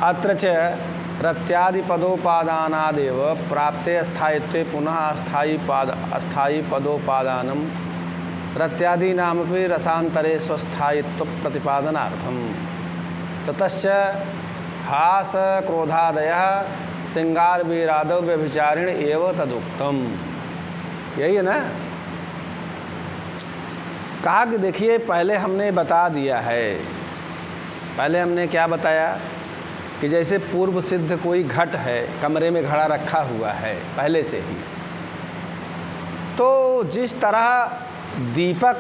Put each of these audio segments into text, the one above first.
अत्र च रत्यादिपदोपादानादेव प्राप्ते अस्थायित्वे पुनः अस्थायी पदोपादानं रत्यादीनामपि रसान्तरे स्वस्थायित्व प्रतिपादनार्थम ततश्च हास क्रोधादयः श्रृंगार वीरादौ व्यभिचारिण एव तदुक्तम। यही है ना। कहा कि देखिए पहले हमने बता दिया है, पहले हमने क्या बताया कि जैसे पूर्व सिद्ध कोई घट है, कमरे में घड़ा रखा हुआ है पहले से ही, तो जिस तरह दीपक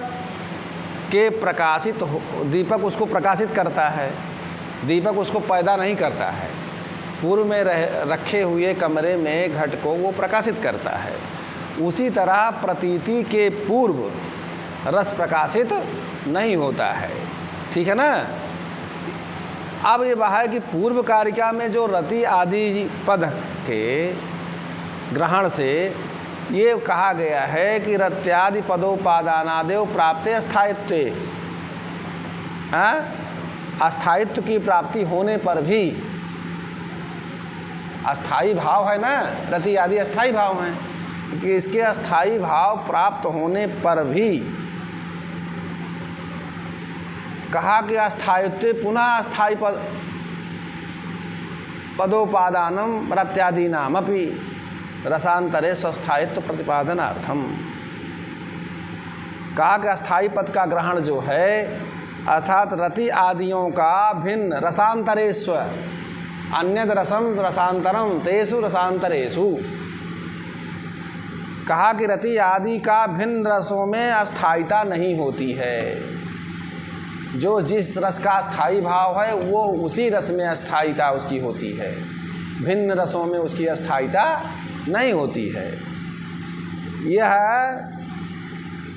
के प्रकाशित हो, दीपक उसको प्रकाशित करता है, दीपक उसको पैदा नहीं करता है। पूर्व में रखे हुए कमरे में घट को वो प्रकाशित करता है। उसी तरह प्रतीति के पूर्व रस प्रकाशित नहीं होता है। ठीक है ना। अब ये वह है कि पूर्व कारिका में जो रति आदि पद के ग्रहण से ये कहा गया है कि रत्यादि पदोपादानादेव प्राप्ते अस्थायित्वे, अस्थायित्व की प्राप्ति होने पर भी, अस्थाई भाव है ना, रति आदि अस्थाई भाव हैं, कि इसके अस्थाई भाव प्राप्त होने पर भी कहा कि अस्थायित्व पुनः अस्थाई पदोपादानम रत्यादीनामपि रसांतरे स्वस्थायित्व प्रतिपादनार्थम। कहा कि अस्थाई पद का ग्रहण जो है अर्थात रति आदियों का भिन्न रसांतरेस्व अन्यद रसम रसांतरम तेषु रसांतरेषु, कहा कि रति आदि का भिन्न रसों में अस्थायिता नहीं होती है। जो जिस रस का स्थायी भाव है वो उसी रस में अस्थायिता उसकी होती है, भिन्न रसों में उसकी अस्थायिता नहीं होती है। यह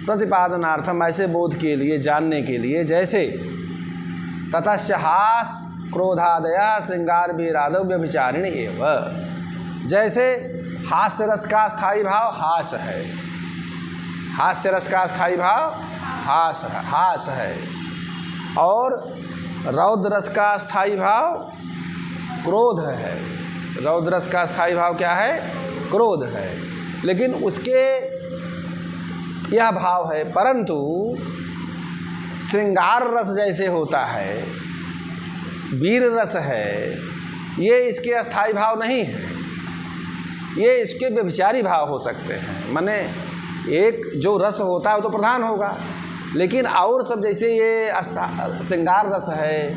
प्रतिपादनार्थम, ऐसे बोध के लिए, जानने के लिए, जैसे ततश्च हास क्रोधादया श्रृंगार वीरादौ व्यभिचारिण एव, जैसे हास्य रस का स्थायी भाव हास है, हास्य रस का स्थायी भाव हास है, और रौद्र रस का स्थायी भाव क्रोध है। रौद्र रस का स्थायी भाव क्या है? क्रोध है। लेकिन उसके यह भाव है, परंतु श्रृंगार रस जैसे होता है, वीर रस है, ये इसके अस्थायी भाव नहीं है, ये इसके व्यभिचारी भाव हो सकते हैं। माने एक जो रस होता है वो तो प्रधान होगा, लेकिन और सब जैसे ये श्रृंगार रस है,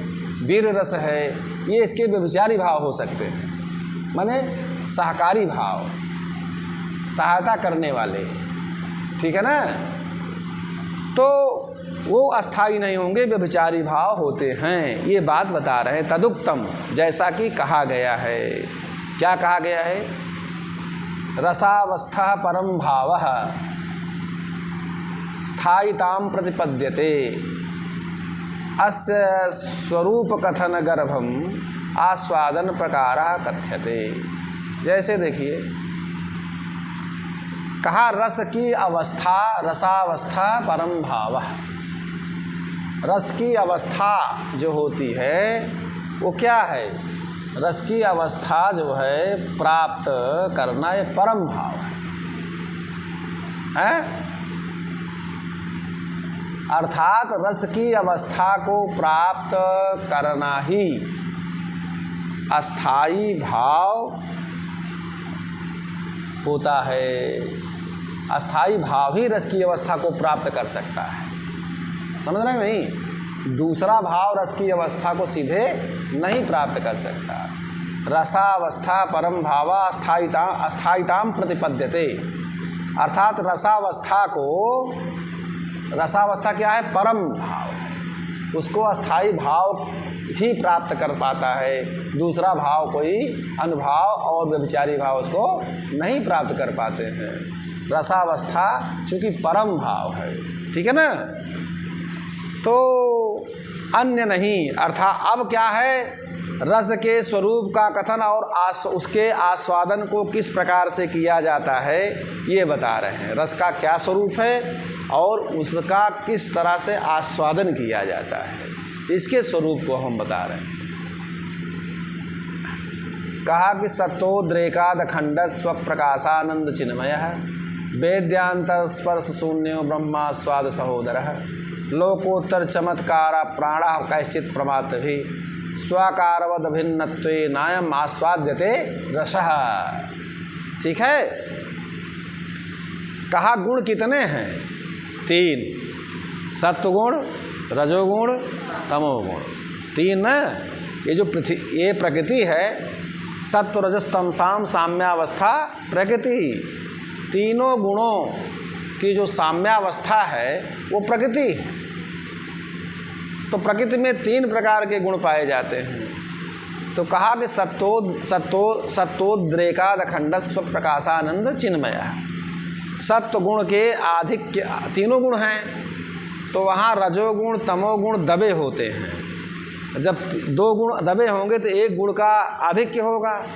वीर रस है, ये इसके व्यभिचारी भाव हो सकते हैं। माने सहकारी भाव, सहायता करने वाले, ठीक है ना। तो वो अस्थाई नहीं होंगे, व्यभिचारी भाव होते हैं। ये बात बता रहे हैं। तदुक्तम, जैसा कि कहा गया है। क्या कहा गया है? रसावस्था परम भावः स्थायितां प्रतिपद्यते अस्य स्वरूप कथन गर्भम आस्वादन प्रकारः कथ्यते। जैसे देखिए कहा रस की अवस्था, रसावस्था परम भावः, रस की अवस्था जो होती है वो क्या है? रस की अवस्था जो है प्राप्त करना, ये परम भाव है? अर्थात रस की अवस्था को प्राप्त करना ही अस्थाई भाव होता है। अस्थाई भाव ही रस की अवस्था को प्राप्त कर सकता है। समझ रहे हैं नहीं? दूसरा भाव रस की अवस्था को सीधे नहीं प्राप्त कर सकता। रसावस्था परम भावा अस्थायिताम प्रतिपद्यते, अर्थात रसावस्था को, रसावस्था क्या है? परम भाव है, उसको अस्थाई भाव ही प्राप्त कर पाता है। दूसरा भाव कोई अनुभाव और व्यभिचारी भाव उसको नहीं प्राप्त कर पाते हैं। रसावस्था चूँकि परम भाव है, ठीक है ना, तो अन्य नहीं। अर्थात अब क्या है? रस के स्वरूप का कथन और उसके आस्वादन को किस प्रकार से किया जाता है ये बता रहे हैं। रस का क्या स्वरूप है और उसका किस तरह से आस्वादन किया जाता है, इसके स्वरूप को हम बता रहे हैं। कहा कि सत्तोद्रेकादखंड स्वप्रकाशानंद चिन्मय वेद्यांतर स्पर्श शून्यो ब्रह्मा स्वाद सहोदर लोकोत्तर चमत्कार प्राण कैश्चित प्रमात्र भी स्वाकारवद भिन्नत्वे नायम आस्वाद्यते रसः। ठीक है। कहा गुण कितने हैं? 3, सत्वगुण, रजोगुण, तमोगुण। 3 न। ये प्रकृति है, सत्व रजस तमसाम साम्यावस्था प्रकृति। तीनों गुणों की जो साम्यावस्था है वो प्रकृति है। तो प्रकृति में 3 प्रकार के गुण पाए जाते हैं। तो कहा कि सत्तोद्रेकादखंड स्वप्रकाशानंद चिन्मय। सत्व गुण के आधिक्य, तीनों गुण हैं, तो वहाँ रजोगुण तमोगुण दबे होते हैं। जब 2 गुण दबे होंगे तो 1 गुण का आधिक्य होगा।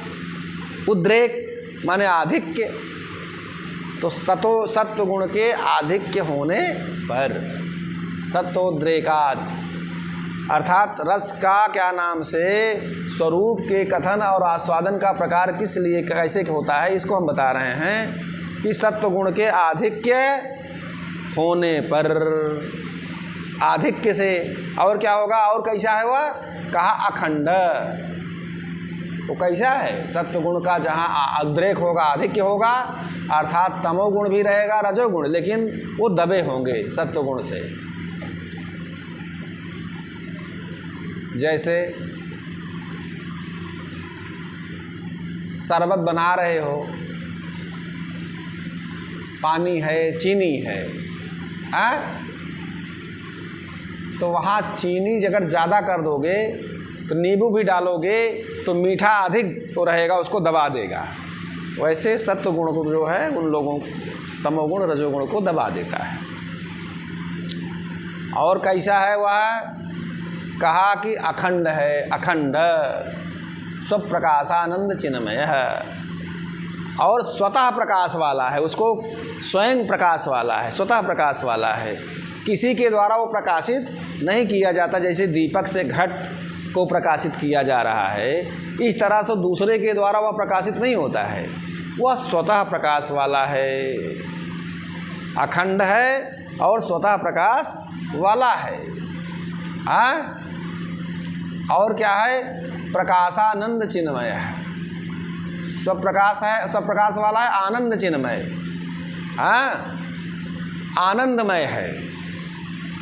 उद्रेक माने आधिक्य, तो सत्व गुण के आधिक्य होने पर सत्तोद्रेकाद अर्थात रस का क्या नाम से स्वरूप के कथन और आस्वादन का प्रकार किस लिए कैसे होता है, इसको हम बता रहे हैं कि सत्व गुण के आधिक्य होने पर, आधिक्य से और क्या होगा, और कैसा है वह? कहा अखंड। वो कैसा है? सत्व गुण का जहाँ उद्रेक होगा, आधिक्य होगा, अर्थात तमोगुण भी रहेगा, रजोगुण, लेकिन वो दबे होंगे सत्व गुण से। जैसे शरबत बना रहे हो, पानी है, चीनी है, तो वहाँ चीनी अगर ज़्यादा कर दोगे तो नींबू भी डालोगे तो मीठा अधिक तो रहेगा, उसको दबा देगा। वैसे सत्व गुण को जो है उन लोगों, तमोगुण रजोगुण को दबा देता है। और कैसा है वह? कहा कि अखंड है, अखंड स्वप्रकाशानंद चिन्मय है, और स्वतः प्रकाश वाला है, उसको स्वयं प्रकाश वाला है, स्वतः प्रकाश वाला है, किसी के द्वारा वो प्रकाशित नहीं किया जाता। जैसे दीपक से घट को प्रकाशित किया जा रहा है, इस तरह से दूसरे के द्वारा वह प्रकाशित नहीं होता है, वह स्वतः प्रकाश वाला है, अखंड है और स्वतः प्रकाश वाला है। और क्या है? प्रकाशानंद चिन्मय है, स्वप्रकाश है, स्वप्रकाश वाला है, आनंद चिन्मय, आनंदमय है।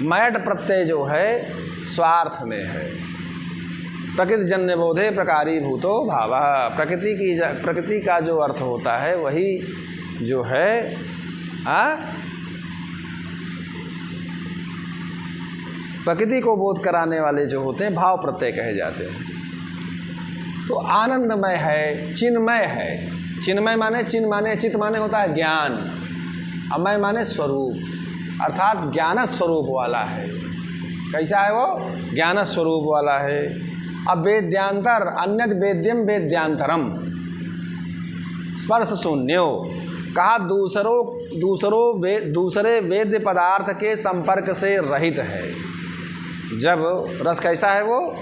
मैट प्रत्यय जो है स्वार्थ में है। प्रकृति जन्य बोधे प्रकारी भूतो भावः। प्रकृति का जो अर्थ होता है वही जो है प्रकृति को बोध कराने वाले जो होते हैं भाव प्रत्यय कहे जाते हैं। तो आनंदमय है, चिन्मय है। चिन्मय माने, चिन्ह माने, चित्त माने होता है ज्ञान, अमय माने स्वरूप, अर्थात ज्ञान स्वरूप वाला है। कैसा है वो? ज्ञान स्वरूप वाला है। अब वेद्यांतर अन्यद वेद्यम वेद्यांतरम स्पर्श शून्यो। कहा दूसरे वेद्य पदार्थ के संपर्क से रहित है। जब रस कैसा है वो,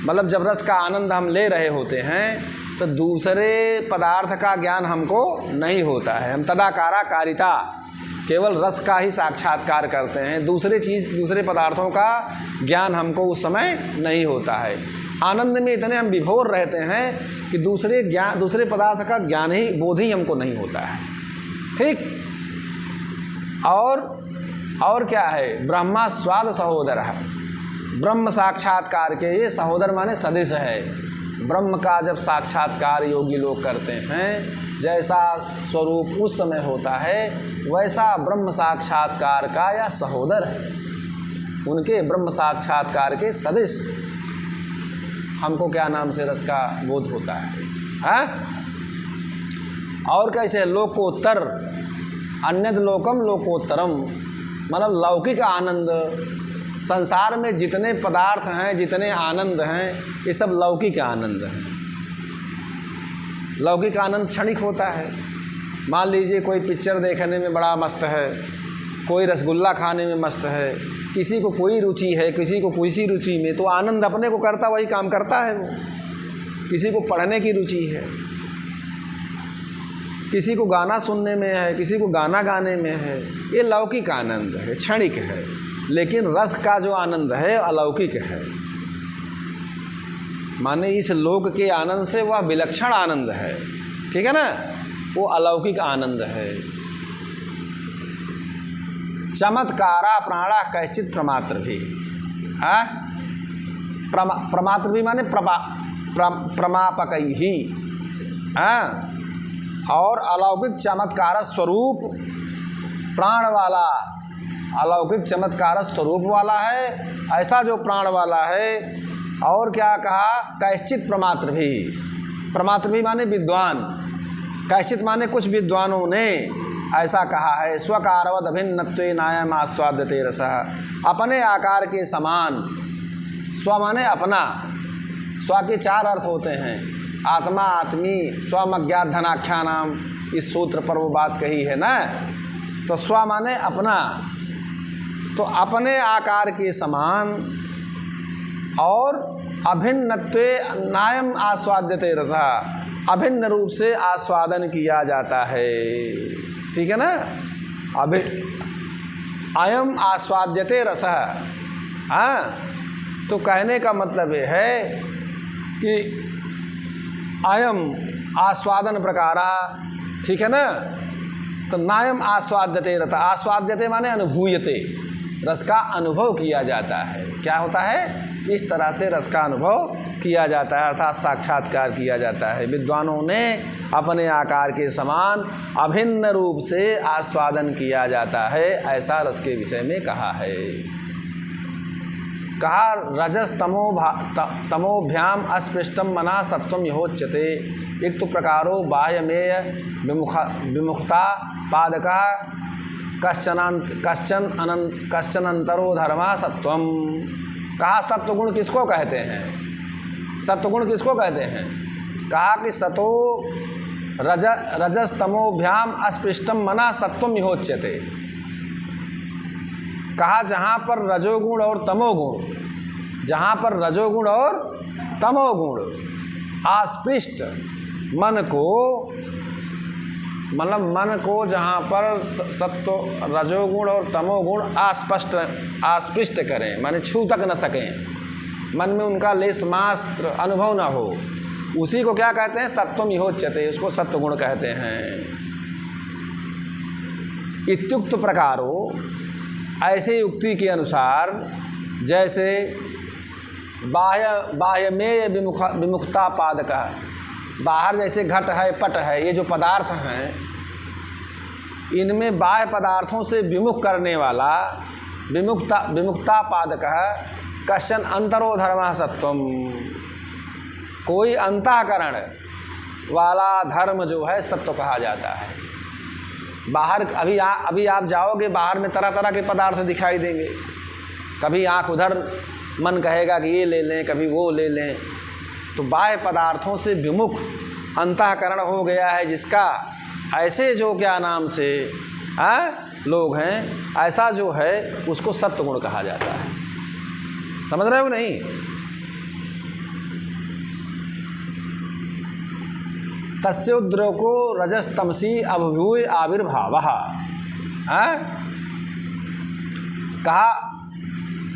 मतलब जब रस का आनंद हम ले रहे होते हैं तो दूसरे पदार्थ का ज्ञान हमको नहीं होता है। हम तदाकाराकारिता केवल रस का ही साक्षात्कार करते हैं, दूसरे पदार्थों का ज्ञान हमको उस समय नहीं होता है। आनंद में इतने हम विभोर रहते हैं कि दूसरे पदार्थ का ज्ञान ही, बोध ही हमको नहीं होता है। ठीक। और क्या है? ब्रह्मा स्वाद सहोदर है। ब्रह्म साक्षात्कार के ये सहोदर माने सदृश है। ब्रह्म का जब साक्षात्कार योगी लोग करते हैं, जैसा स्वरूप उस समय होता है वैसा ब्रह्म साक्षात्कार का या सहोदर है। उनके ब्रह्म साक्षात्कार के सदृश हमको क्या नाम से रस का बोध होता है। और कैसे? लोकोत्तर अन्यद लोकम लोकोत्तरम, मतलब लौकिक आनंद। संसार में जितने पदार्थ हैं, जितने आनंद हैं, ये सब लौकिक आनंद हैं। लौकिक आनंद क्षणिक होता है। मान लीजिए कोई पिक्चर देखने में बड़ा मस्त है, कोई रसगुल्ला खाने में मस्त है, किसी को कोई रुचि है, किसी को किसी रुचि में, तो आनंद अपने को करता वही काम करता है वो। किसी को पढ़ने की रुचि है, किसी को गाना सुनने में है, किसी को गाना गाने में है। ये लौकिक आनंद है, क्षणिक है, लेकिन रस का जो आनंद है अलौकिक है। माने इस लोक के आनंद से वह विलक्षण आनंद है, ठीक है ना, वो अलौकिक आनंद है। चमत्कारा प्राणा कैश्चित प्रमात्र भी, प्रमात्र भी माने प्रमापक ही, और अलौकिक चमत्कार स्वरूप प्राण वाला, अलौकिक चमत्कार स्वरूप वाला है, ऐसा जो प्राण वाला है। और क्या कहा, कैश्चित प्रमात्र भी माने विद्वान, कैश्चित माने कुछ विद्वानों ने ऐसा कहा है। स्वकारवद अभिन्नत्वे नायम आस्वाद्यते रसः, अपने आकार के समान। स्व माने अपना, स्व के 4 अर्थ होते हैं, आत्मा, आत्मी, स्वमज्ञात धनाख्यानाम, इस सूत्र पर वो बात कही है ना। तो स्व माने अपना, तो अपने आकार के समान और अभिन्नत्वे नायम आस्वाद्यते रसः, अभिन्न रूप से आस्वादन किया जाता है, ठीक है ना। अयम आस्वाद्यते रसः, तो कहने का मतलब ये है कि अयम आस्वादन प्रकारा, ठीक है ना। तो नायम आस्वाद्यते रथ, आस्वाद्यते माने अनुभूयते, रस का अनुभव किया जाता है। क्या होता है, इस तरह से रस का अनुभव किया जाता है, अर्थात साक्षात्कार किया जाता है। विद्वानों ने अपने आकार के समान अभिन्न रूप से आस्वादन किया जाता है, ऐसा रस के विषय में कहा है। कहा रजस तमोभ्याम अस्पृष्टम मना सत्वम यहोच्यते। एक तो प्रकारो बाह्यमेय विमुखता पादका कश्चन अंतरो धर्मा सत्वम। कहा सत्वगुण किसको कहते हैं, सत्वगुण किसको कहते हैं। कहा कि सतो रजस तमोभ्याम अस्पृष्टम मना सत्वम यहोच्यते। कहा जहाँ पर रजोगुण और तमोगुण, जहाँ पर रजोगुण और तमोगुण आस्पृष्ट मन को, मतलब मन को जहाँ पर सत्व रजोगुण और तमोगुण आस्पृष्ट करें, माने छू तक न सकें, मन में उनका लेस मात्र अनुभव न हो, उसी को क्या कहते हैं, सत्वम यहोच्यते, उसको सत्वगुण कहते हैं। इत्युक्त प्रकारो, ऐसे युक्ति के अनुसार, जैसे बाह्यमेय विमुखता पादका, बाहर जैसे घट है, पट है, ये जो पदार्थ हैं, इनमें बाह्य पदार्थों से विमुख करने वाला विमुखता पादका कश्चन अंतरो धर्म सत्वम, कोई अंतःकरण वाला धर्म जो है सत्व कहा जाता है। बाहर अभी आप जाओगे, बाहर में तरह तरह के पदार्थ दिखाई देंगे, कभी आँख उधर मन कहेगा कि ये ले लें, कभी वो ले लें। तो बाह्य पदार्थों से विमुख अंतःकरण हो गया है जिसका, ऐसे जो क्या नाम से लोग हैं, ऐसा जो है उसको सत्वगुण कहा जाता है। समझ रहे हो नहीं। तस्योद्रको रजस्तमसी अभूय आविर्भावः, कहा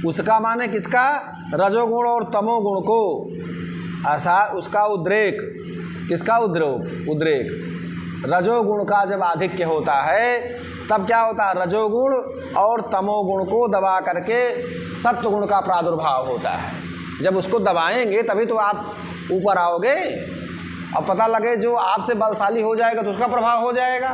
उसका माने किसका, रजोगुण और तमोगुण को, ऐसा उसका उद्रेक, किसका उद्रेक, रजोगुण का जब आधिक्य होता है तब क्या होता है, रजोगुण और तमोगुण को दबा करके सत्वगुण का प्रादुर्भाव होता है। जब उसको दबाएंगे तभी तो आप ऊपर आओगे, और पता लगे जो आपसे बलशाली हो जाएगा तो उसका प्रभाव हो जाएगा।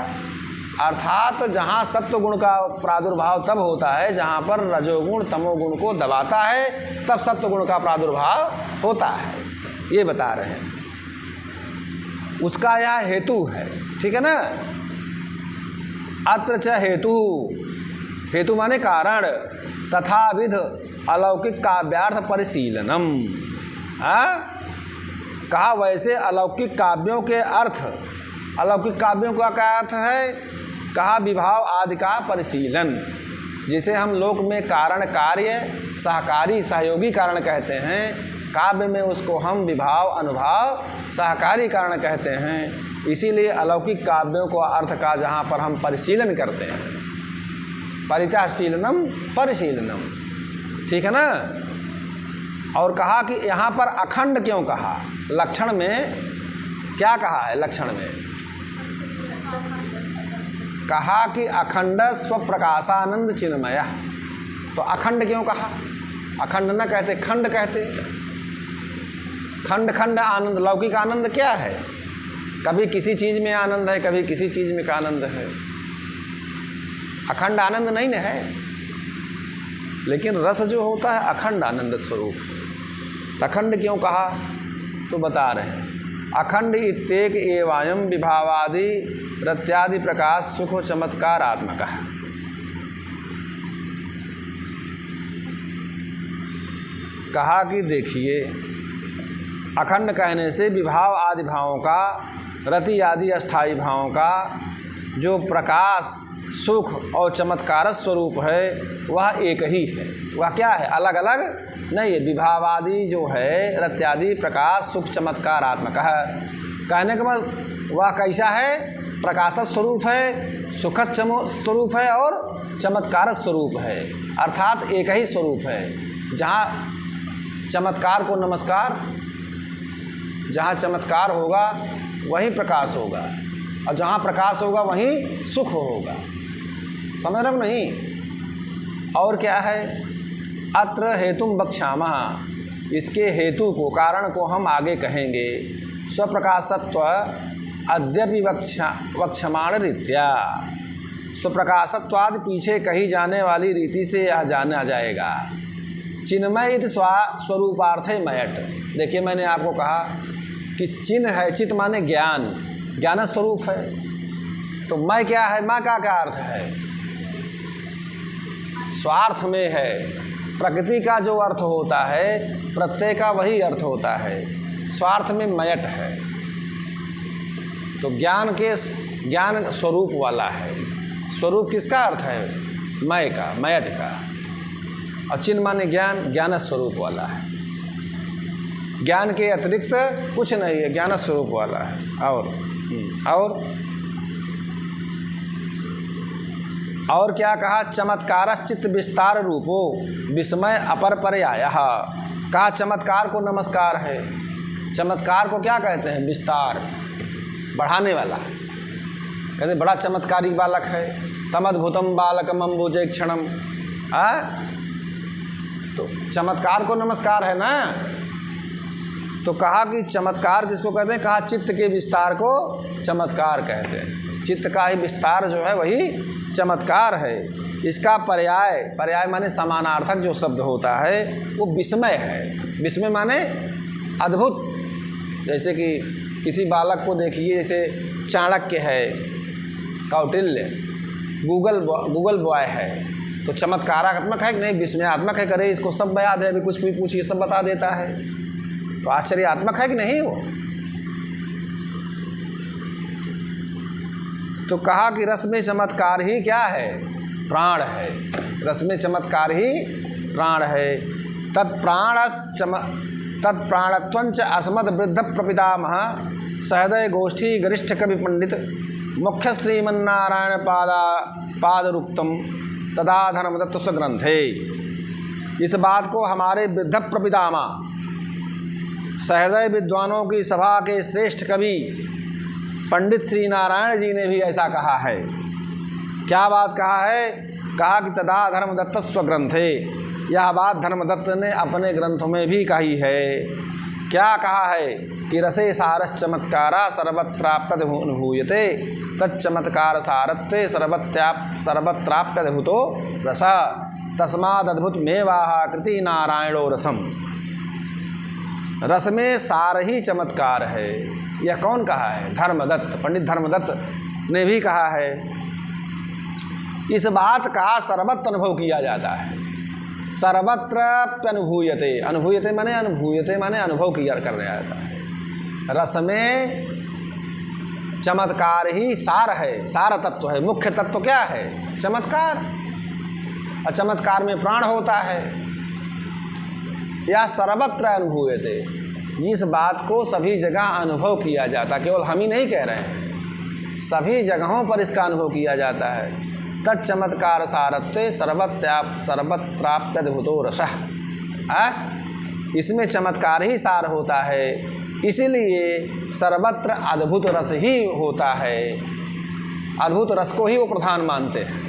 अर्थात जहाँ सत्वगुण का प्रादुर्भाव तब होता है जहाँ पर रजोगुण तमोगुण को दबाता है, तब सत्वगुण का प्रादुर्भाव होता है, ये बता रहे हैं। उसका यह हेतु है, ठीक है ना। अत्र च हेतु माने कारण, तथाविध अलौकिक काव्यार्थ परिशीलनम। कहा वैसे अलौकिक काव्यों के अर्थ, अलौकिक काव्यों का क्या अर्थ है, कहा विभाव आदि का परिशीलन। जिसे हम लोक में कारण कार्य सहकारी सहयोगी कारण कहते हैं, काव्य में उसको हम विभाव, अनुभाव, सहकारी कारण कहते हैं। इसीलिए अलौकिक काव्यों को अर्थ का जहाँ पर हम परिशीलन करते हैं, परितःशीलनम परिशीलनम, ठीक है ना। और कहा कि यहाँ पर अखंड क्यों कहा, लक्षण में क्या कहा है, लक्षण में कहा कि अखंड स्वप्रकाशानंद चिन्मय। तो अखंड क्यों कहा, अखंड न कहते खंड कहते, खंड खंड आनंद। लौकिक आनंद क्या है, कभी किसी चीज़ में आनंद है, कभी किसी चीज़ में का आनंद है, अखंड आनंद नहीं न है। लेकिन रस जो होता है अखंड आनंद स्वरूप। अखंड क्यों कहा, तो बता रहे हैं, अखंड इत्येक एवायम विभावादि रत्यादि प्रकाश सुख चमत्कारात्मक। कहा कि देखिए, अखंड कहने से विभाव आदि भावों का, रति आदि अस्थाई भावों का जो प्रकाश, सुख और चमत्कार स्वरूप है वह एक ही है। वह क्या है, अलग अलग नहीं है। विभावादि जो है, रत्यादि प्रकाश सुख चमत्कारात्मक है। कहने के बाद वह कैसा है, प्रकाश स्वरूप है, सुखद स्वरूप है और चमत्कार स्वरूप है। अर्थात एक ही स्वरूप है। जहाँ चमत्कार को नमस्कार, जहाँ चमत्कार होगा वहीं प्रकाश होगा, और जहाँ प्रकाश होगा वहीं सुख होगा। समझ रहे हो नहीं। और क्या है, अत्र हेतुम वक्ष्यामः, इसके हेतु को, कारण को हम आगे कहेंगे। स्वप्रकाशत्व अद्यपि वक्ष्यमाण रीत्या, स्वप्रकाशत्वादि पीछे कही जाने वाली रीति से यह जाना जाएगा। चिन्मय इति स्वरूपार्थे मयट। देखिए, मैंने आपको कहा कि चिन्ह है, चित्त माने ज्ञान, ज्ञान स्वरूप है। तो मैं क्या है, मैं का क्या अर्थ है, स्वार्थ में है। प्रकृति का जो अर्थ होता है, प्रत्यय का वही अर्थ होता है, स्वार्थ में मयट है। तो ज्ञान स्वरूप वाला है। स्वरूप किसका अर्थ है, मय का, मयट का। और चिन्ह माने ज्ञान, ज्ञान स्वरूप वाला है। ज्ञान के अतिरिक्त कुछ नहीं है, ज्ञान स्वरूप वाला है। और क्या कहा, चमत्कारश्चित्त विस्तार रूपो विस्मय अपर पर्यायः। कहा चमत्कार को नमस्कार है। चमत्कार को क्या कहते हैं, विस्तार, बढ़ाने वाला। कहते बड़ा चमत्कारी बालक है, तमद्भुतम बालकम अम्बुजे क्षणम। तो चमत्कार को नमस्कार है ना। तो कहा कि चमत्कार किसको कहते हैं, कहा चित्त के विस्तार को चमत्कार कहते हैं। चित्त का ही विस्तार जो है वही चमत्कार है। इसका पर्याय माने समानार्थक जो शब्द होता है वो विस्मय है। विस्मय माने अद्भुत। जैसे कि किसी बालक को देखिए, जैसे चाणक्य है, कौटिल्य, गूगल बॉय है, तो चमत्कारात्मक है कि नहीं, विस्मयात्मक है। करे इसको सब याद है, अभी कुछ भी पूछिए सब बता देता है, तो आश्चर्यात्मक है कि नहीं वो। तो कहा कि रस में चमत्कार ही क्या है, प्राण है। रस में चमत्कार ही प्राण है। तत्प्राणत्वंच अस्मद वृद्ध प्रपितामह सहृदय गोष्ठी गरिष्ठ कवि पंडित मुख्य श्रीमन्नारायण पादरुक्तम तदा धर्मदत्त स्वग्रंथे। इस बात को हमारे वृद्ध प्रपितामा सहृदय विद्वानों की सभा के श्रेष्ठ कवि पंडित श्री नारायण जी ने भी ऐसा कहा है। क्या बात कहा है, कहा कि तदा धर्मदत्त स्वग्रंथे। यह बात धर्मदत्त ने अपने ग्रंथों में भी कही है। क्या कहा है कि रसे सारस चमत्कारा सर्वत्राप्यनुभूयते तच्चमत्कार सारत्वे सर्वत्राप्यद्भुतो रस तस्मादद्भुत मेवाह कृति नारायणो रसम। रस में सार ही चमत्कार है। यह कौन कहा है, धर्मदत्त, पंडित धर्मदत्त ने भी कहा है। इस बात का सर्वत्र अनुभव किया जाता है। सर्वत्र अनुभूयते, अनुभूयते माने अनुभव किया करने जाता है। रस में चमत्कार ही सार है, सार तत्व है। मुख्य तत्व क्या है, चमत्कार। और चमत्कार में प्राण होता है। या सर्वत्र अनुभूयते, इस बात को सभी जगह अनुभव किया जाता, केवल हम ही नहीं कह रहे हैं, सभी जगहों पर इसका अनुभव किया जाता है। तच्चमत्कार सारत्वे सर्वत्राप्यद्भुतो रसः, इसमें चमत्कार ही सार होता है, इसीलिए सर्वत्र अद्भुत रस ही होता है। अद्भुत रस को ही वो प्रधान मानते हैं,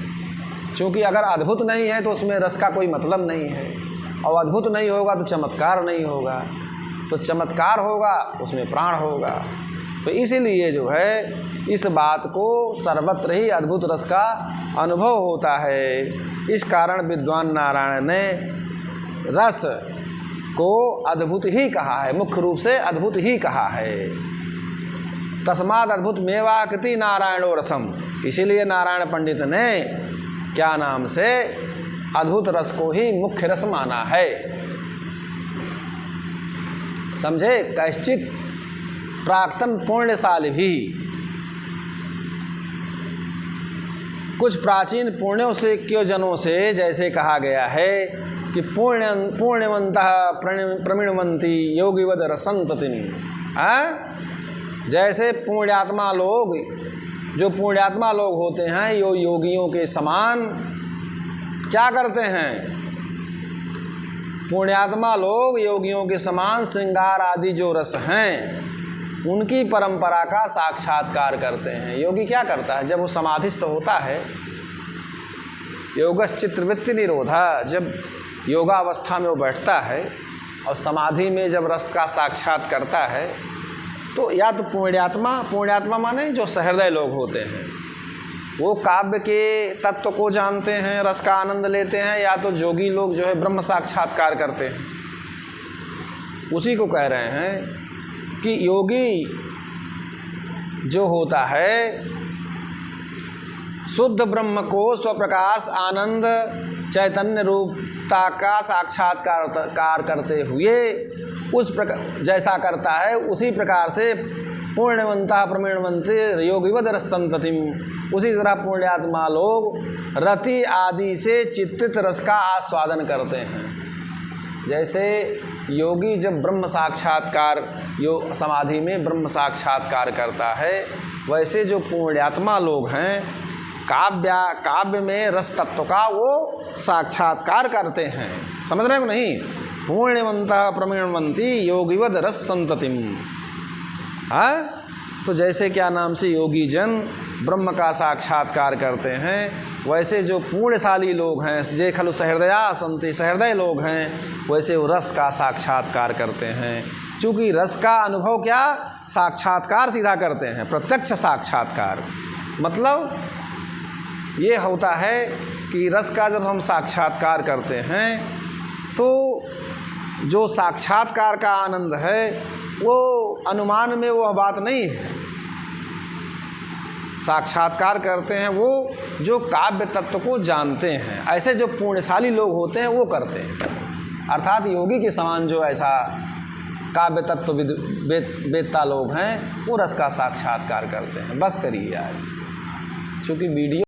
क्योंकि अगर अद्भुत नहीं है तो उसमें रस का कोई मतलब नहीं है, और अद्भुत नहीं होगा तो चमत्कार नहीं होगा, तो चमत्कार होगा उसमें प्राण होगा। तो इसीलिए जो है इस बात को सर्वत्र ही अद्भुत रस का अनुभव होता है। इस कारण विद्वान नारायण ने रस को अद्भुत ही कहा है, मुख्य रूप से अद्भुत ही कहा है। तस्माद अद्भुत मेवाकृति नारायणो रसम, इसीलिए नारायण पंडित ने क्या नाम से अद्भुत रस को ही मुख्य रस माना है। समझे? कैश्चित प्राक्तन पुण्यशाली भी, कुछ प्राचीन पुण्यों से क्योजनों से जैसे कहा गया है कि पुण्यवंतः प्रमीणवंती योगिवद रसंततिम, जैसे पुण्यात्मा लोग, जो पुण्यात्मा लोग होते हैं यो योगियों के समान क्या करते हैं, पुण्यात्मा लोग योगियों के समान श्रृंगार आदि जो रस हैं उनकी परंपरा का साक्षात्कार करते हैं। योगी क्या करता है, जब वो समाधिस्थ होता है, योगश्चित्तवृत्ति निरोधा, जब योगावस्था में वो बैठता है और समाधि में जब रस का साक्षात करता है, तो या तो पुण्यात्मा माने जो सहृदय लोग होते हैं, वो काव्य के तत्व को जानते हैं, रस का आनंद लेते हैं, या तो जोगी लोग जो है ब्रह्म साक्षात्कार करते हैं, उसी को कह रहे हैं कि योगी जो होता है शुद्ध ब्रह्म को स्वप्रकाश आनंद चैतन्य रूपता का साक्षात्कार करते हुए उस प्रकार जैसा करता है, उसी प्रकार से पुण्यवंता प्रमीणवंते योगिवद रसंततिम, उसी तरह पुण्यात्मा लोग रति आदि से चित्तित रस का आस्वादन करते हैं। जैसे योगी जब ब्रह्म साक्षात्कार समाधि में ब्रह्म साक्षात्कार करता है, वैसे जो पुण्यात्मा लोग हैं काव्य में रस तत्व का वो साक्षात्कार करते हैं। समझ रहे हो नहीं? पुण्यवंतः प्रमीणवंती योगिवद रस संततिम, तो जैसे क्या नाम से योगी जन ब्रह्म का साक्षात्कार करते हैं, वैसे जो पुण्यशाली लोग हैं, जे खलु सहृदया संति, सहृदय लोग हैं, वैसे वो रस का साक्षात्कार करते हैं। चूँकि रस का अनुभव क्या साक्षात्कार सीधा करते हैं, प्रत्यक्ष साक्षात्कार। मतलब ये होता है कि रस का जब हम साक्षात्कार करते हैं तो जो साक्षात्कार का आनंद है वो अनुमान में वो बात नहीं है। साक्षात्कार करते हैं वो जो काव्य तत्व को जानते हैं, ऐसे जो पुण्यशाली लोग होते हैं वो करते हैं। अर्थात योगी के समान जो ऐसा काव्य तत्व वेत्ता लोग हैं वो रस का साक्षात्कार करते हैं। बस करिए यार, क्योंकि वीडियो